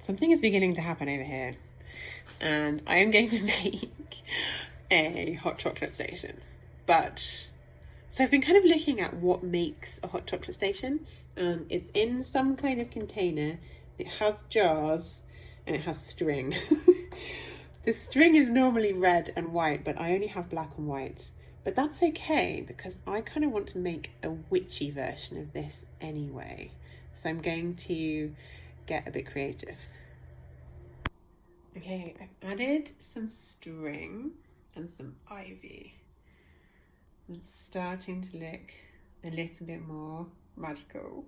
Something is beginning to happen over here, and I am going to make a hot chocolate station. But so I've been kind of looking at what makes a hot chocolate station, and it's in some kind of container. It has jars and it has string. The string is normally red and white, but I only have black and white. But that's okay, because I kind of want to make a witchy version of this anyway. So I'm going to get a bit creative. Okay, I've added some string and some ivy. It's starting to look a little bit more magical.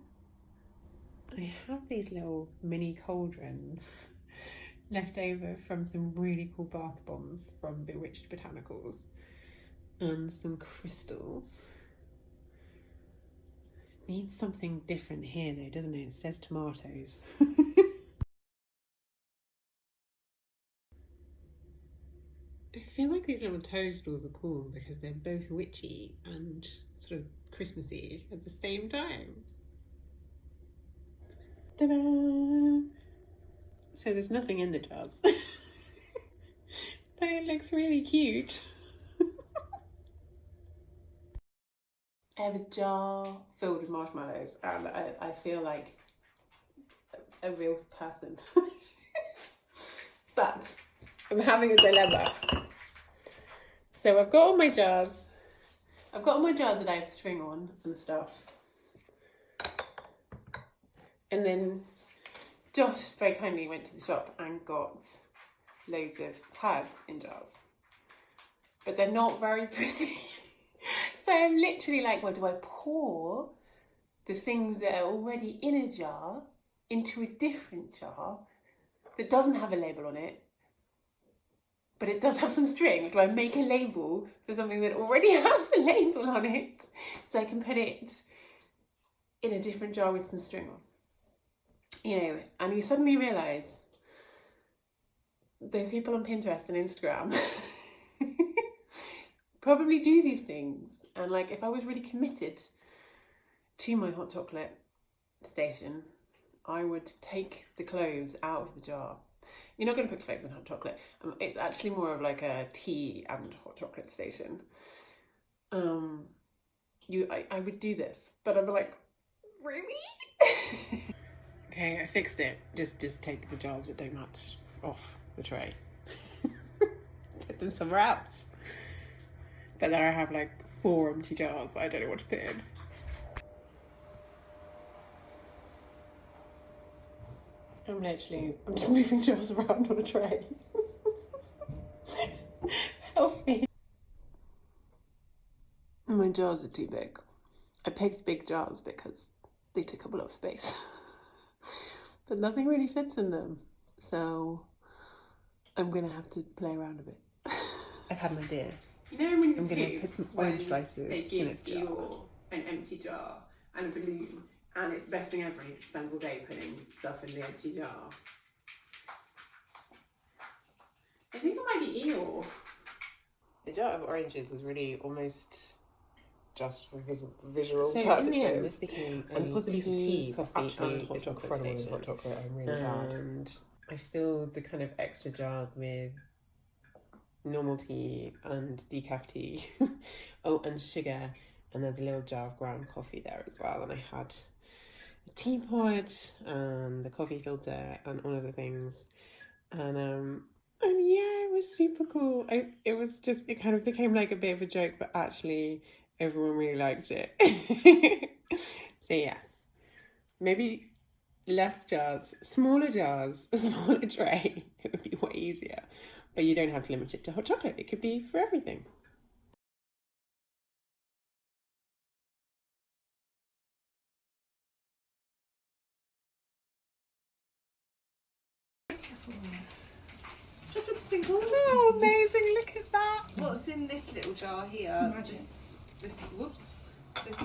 I have these little mini cauldrons left over from some really cool bath bombs from Bewitched Botanicals, and some crystals. Needs something different here though, doesn't it? It says tomatoes. I feel like these little toadstools are cool because they're both witchy and sort of Christmassy at the same time. Ta-da! So there's nothing in the jars. But it looks really cute. I have a jar filled with marshmallows and I feel like a real person. But I'm having a dilemma. So I've got all my jars. I've got all my jars that I have string on and stuff. And then Josh very kindly went to the shop and got loads of herbs in jars. But they're not very pretty. So I'm literally like, well, do I pour the things that are already in a jar into a different jar that doesn't have a label on it, but it does have some string? Or do I make a label for something that already has a label on it so I can put it in a different jar with some string on? You know, and you suddenly realise those people on Pinterest and Instagram probably do these things. And like, if I was really committed to my hot chocolate station, I would take the cloves out of the jar. You're not going to put cloves in hot chocolate. It's actually more of like a tea and hot chocolate station. I would do this, but I'm like, really? Okay, I fixed it. Just take the jars that don't match off the tray. Put them somewhere else. But there I have like 4 empty jars that I don't know what to put in. I'm just moving jars around on a tray. Help me. My jars are too big. I picked big jars because they took up a lot of space. But nothing really fits in them. So I'm gonna have to play around a bit. I've had an idea. You know when I'm going to put some orange slices in a jar. You an empty jar and a balloon, and it's the best thing ever. He spends all day putting stuff in the empty jar. I think it might be Eeyore. The jar of oranges was really almost just for visual purposes. In the end, this became and possibly for tea, coffee, and hot chocolate station. Hot chocolate. I'm really glad. And I filled the kind of extra jars with normal tea and decaf tea. Oh, and sugar, and there's a little jar of ground coffee there as well. And I had a teapot and the coffee filter and all of the things, and yeah, it was super cool. It kind of became like a bit of a joke, but actually everyone really liked it. So yes, maybe less jars, smaller jars, a smaller tray. It would be way easier. But you don't have to limit it to hot chocolate. It could be for everything. Chocolate sprinkles. Oh, amazing. Look at that. What's in this little jar here? This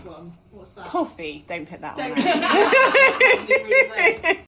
one. What's that? Coffee. Don't put that Don't on. put that on.